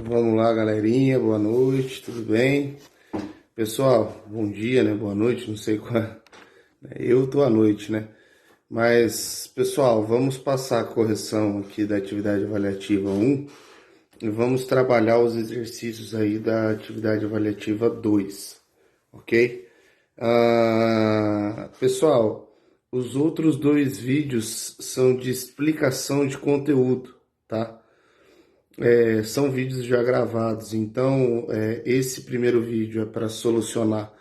Vamos lá, galerinha, boa noite, tudo bem? Pessoal, bom dia, né? Boa noite, não sei qual é. Eu tô à noite, né? Mas, pessoal, vamos passar a correção aqui da atividade avaliativa 1 e vamos trabalhar os exercícios aí da atividade avaliativa 2, ok? Pessoal, os outros dois vídeos são de explicação de conteúdo, tá? São vídeos já gravados, então esse primeiro vídeo é para solucionar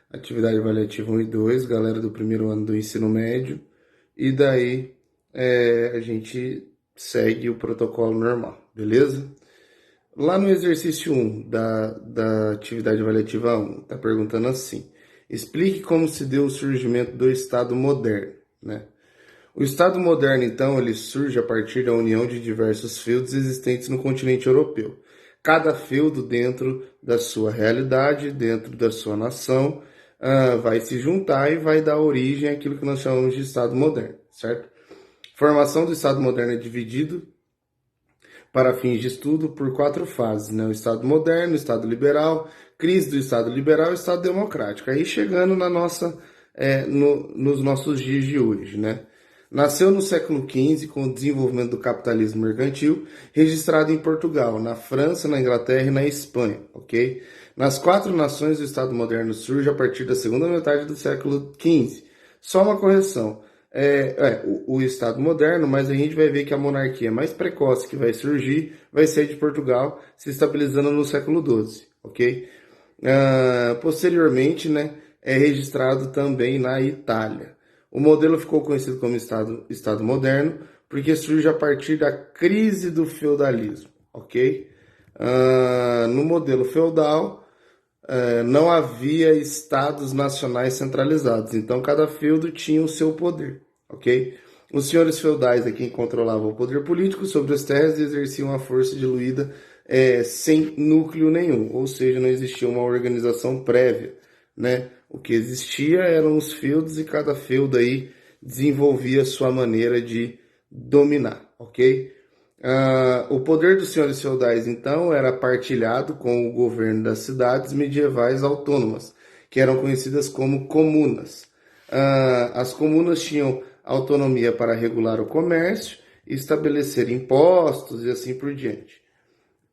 atividade avaliativa 1 e 2, galera do primeiro ano do ensino médio, e daí a gente segue o protocolo normal, beleza? Lá no exercício 1 da atividade avaliativa 1, está perguntando assim: explique como se deu o surgimento do Estado moderno, né? O Estado moderno, então, ele surge a partir da união de diversos feudos existentes no continente europeu. Cada feudo, dentro da sua realidade, dentro da sua nação, vai se juntar e vai dar origem àquilo que nós chamamos de Estado moderno, certo? A formação do Estado moderno é dividido, para fins de estudo, por 4 fases, né? O Estado moderno, o Estado liberal, crise do Estado liberal e o Estado democrático. Aí chegando nos nossos dias de hoje, né? Nasceu no século XV com o desenvolvimento do capitalismo mercantil, registrado em Portugal, na França, na Inglaterra e na Espanha, ok? Nas 4 nações, o Estado moderno surge a partir da segunda metade do século XV. Só uma correção. O Estado moderno, mas a gente vai ver que a monarquia mais precoce que vai surgir vai ser de Portugal, se estabilizando no século XII, ok? Posteriormente, né, é registrado também na Itália. O modelo ficou conhecido como Estado moderno porque surge a partir da crise do feudalismo, ok? No modelo feudal, não havia estados nacionais centralizados, então cada feudo tinha o seu poder, ok? Os senhores feudais é quem controlavam o poder político sobre as terras e exerciam a força diluída sem núcleo nenhum, ou seja, não existia uma organização prévia, né? O que existia eram os feudos e cada feudo aí desenvolvia sua maneira de dominar, ok? O poder dos senhores feudais, então, era partilhado com o governo das cidades medievais autônomas, que eram conhecidas como comunas. As comunas tinham autonomia para regular o comércio, estabelecer impostos e assim por diante.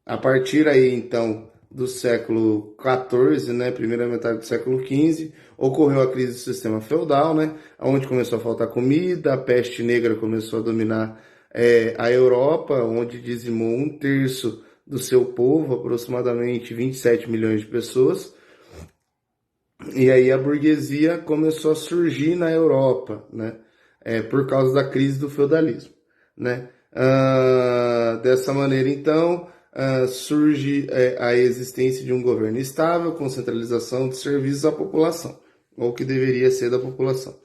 A partir aí, então, do século XIV, né, primeira metade do século XV, ocorreu a crise do sistema feudal, né, onde começou a faltar comida, a peste negra começou a dominar a Europa, onde dizimou 1/3 do seu povo, aproximadamente 27 milhões de pessoas. E aí a burguesia começou a surgir na Europa, né, por causa da crise do feudalismo, né. Dessa maneira, então, surge a existência de um governo estável com centralização de serviços à população, ou que deveria ser da população,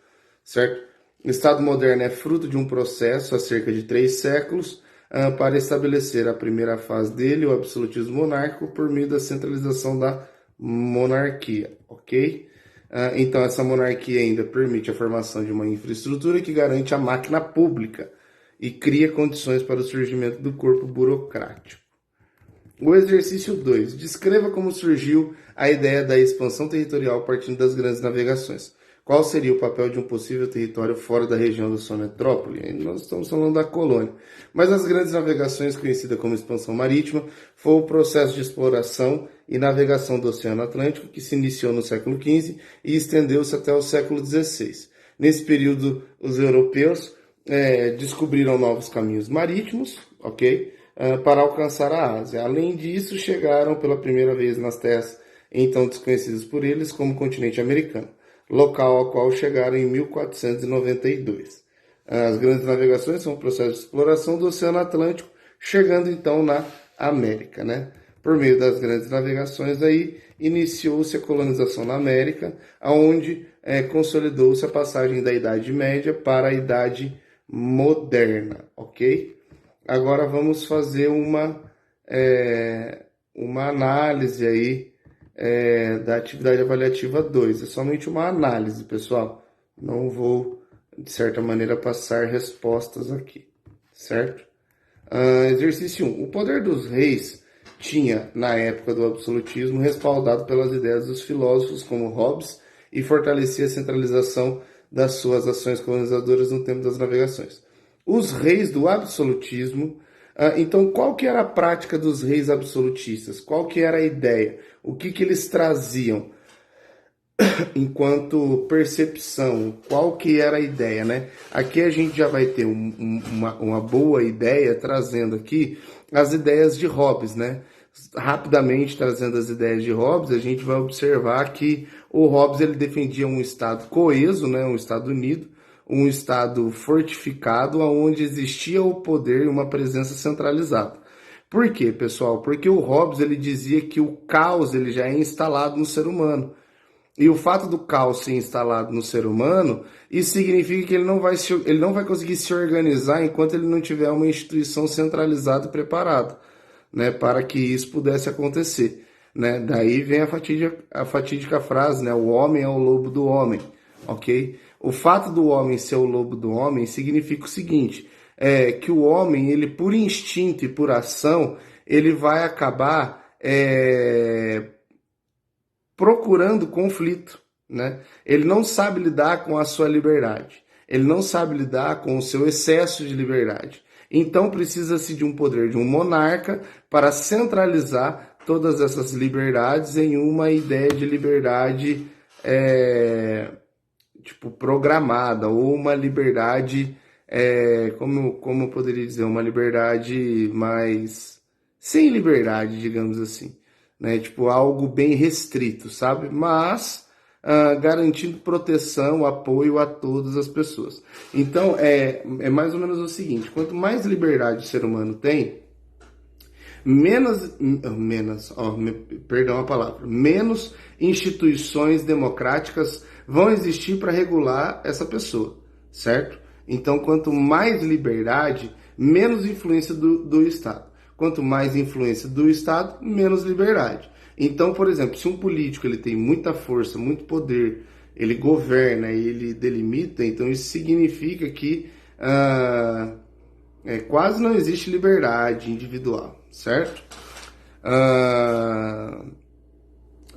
certo? O Estado moderno é fruto de um processo há cerca de 3 séculos para estabelecer a primeira fase dele, o absolutismo monárquico, por meio da centralização da monarquia, ok? Então, essa monarquia ainda permite a formação de uma infraestrutura que garante a máquina pública e cria condições para o surgimento do corpo burocrático. O exercício 2. Descreva como surgiu a ideia da expansão territorial partindo das grandes navegações. Qual seria o papel de um possível território fora da região da sua metrópole? Nós estamos falando da colônia. Mas as grandes navegações, conhecida como expansão marítima, foi o processo de exploração e navegação do Oceano Atlântico que se iniciou no século XV e estendeu-se até o século XVI. Nesse período, os europeus descobriram novos caminhos marítimos, ok? Para alcançar a Ásia. Além disso, chegaram pela primeira vez nas terras então desconhecidas por eles como continente americano, local ao qual chegaram em 1492. As grandes navegações são um processo de exploração do Oceano Atlântico, chegando então na América, né? Por meio das grandes navegações aí, iniciou-se a colonização na América, onde consolidou-se a passagem da Idade Média para a Idade Moderna, ok? Agora vamos fazer uma análise aí da atividade avaliativa 2. É somente uma análise, pessoal. Não vou, de certa maneira, passar respostas aqui, certo? Exercício 1. O poder dos reis tinha, na época do absolutismo, respaldado pelas ideias dos filósofos como Hobbes e fortalecia a centralização das suas ações colonizadoras no tempo das navegações. Os reis do absolutismo, então qual que era a prática dos reis absolutistas? Qual que era a ideia? O que eles traziam enquanto percepção? Qual que era a ideia, né? Aqui a gente já vai ter uma boa ideia trazendo aqui as ideias de Hobbes, né? Rapidamente trazendo as ideias de Hobbes, a gente vai observar que o Hobbes ele defendia um Estado coeso, né? Um Estado unido, um Estado fortificado, onde existia o poder e uma presença centralizada. Por quê, pessoal? Porque o Hobbes ele dizia que o caos ele já é instalado no ser humano. E o fato do caos ser instalado no ser humano, isso significa que ele não vai conseguir se organizar enquanto ele não tiver uma instituição centralizada e preparada, né, para que isso pudesse acontecer, né? Daí vem a fatídica frase, né, o homem é o lobo do homem, ok? O fato do homem ser o lobo do homem significa o seguinte, que o homem, ele por instinto e por ação, ele vai acabar procurando conflito, né? Ele não sabe lidar com a sua liberdade. Ele não sabe lidar com o seu excesso de liberdade. Então precisa-se de um poder de um monarca para centralizar todas essas liberdades em uma ideia de liberdade programada, ou uma liberdade, como eu poderia dizer, uma liberdade mais sem liberdade, digamos assim. Né, tipo algo bem restrito, sabe? Mas garantindo proteção, apoio a todas as pessoas. Então, é mais ou menos o seguinte, quanto mais liberdade o ser humano tem, menos instituições democráticas vão existir para regular essa pessoa, certo? Então, quanto mais liberdade, menos influência do Estado. Quanto mais influência do Estado, menos liberdade. Então, por exemplo, se um político ele tem muita força, muito poder, ele governa, ele delimita, então isso significa que quase não existe liberdade individual, certo?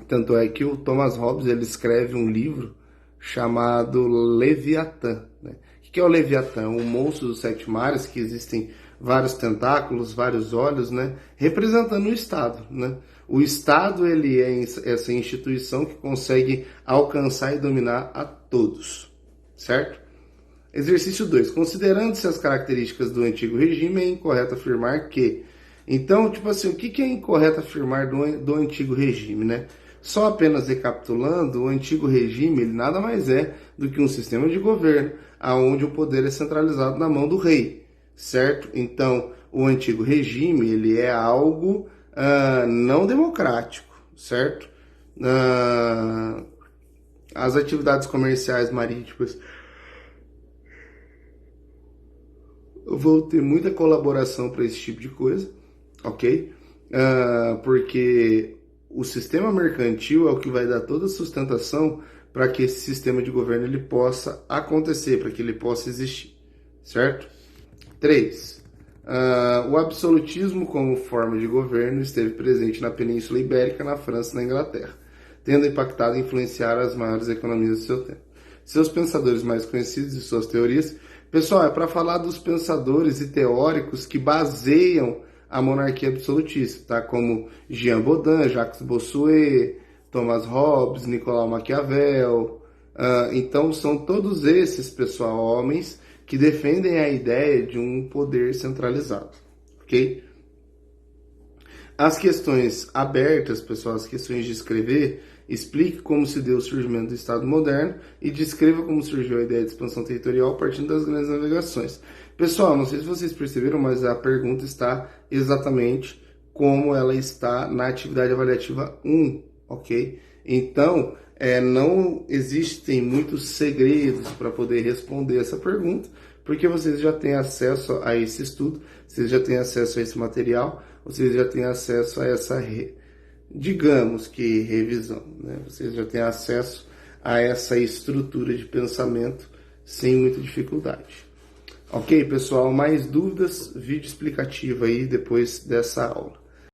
Tanto é que o Thomas Hobbes ele escreve um livro chamado Leviatã. Né? O que é o Leviatã? Um monstro dos sete mares, que existem vários tentáculos, vários olhos, né? Representando o Estado. Né? O Estado ele é essa instituição que consegue alcançar e dominar a todos, certo? Exercício 2. Considerando-se as características do antigo regime, é incorreto afirmar que... Então, tipo assim, o que é incorreto afirmar do antigo regime, né? Só apenas recapitulando, o antigo regime ele nada mais é do que um sistema de governo onde o poder é centralizado na mão do rei, certo? Então, o antigo regime ele é algo não democrático, certo? As atividades comerciais marítimas vão ter muita colaboração para esse tipo de coisa, ok? Porque o sistema mercantil é o que vai dar toda a sustentação para que esse sistema de governo ele possa acontecer, para que ele possa existir, certo? 3. O absolutismo como forma de governo esteve presente na Península Ibérica, na França e na Inglaterra, tendo impactado e influenciado as maiores economias do seu tempo. Seus pensadores mais conhecidos e suas teorias... Pessoal, é para falar dos pensadores e teóricos que baseiam a monarquia absolutista, tá? Como Jean Bodin, Jacques Bossuet, Thomas Hobbes, Nicolau Maquiavel. Então, são todos esses, pessoal, homens que defendem a ideia de um poder centralizado, ok? As questões abertas, pessoal, as questões de escrever, explique como se deu o surgimento do Estado moderno e descreva como surgiu a ideia de expansão territorial partindo das grandes navegações. Pessoal, não sei se vocês perceberam, mas a pergunta está exatamente como ela está na atividade avaliativa 1, ok? Então, não existem muitos segredos para poder responder essa pergunta, porque vocês já têm acesso a esse estudo, vocês já têm acesso a esse material, vocês já têm acesso a essa, digamos que, revisão, né? Vocês já têm acesso a essa estrutura de pensamento sem muita dificuldade. Ok, pessoal? Mais dúvidas? Vídeo explicativo aí depois dessa aula.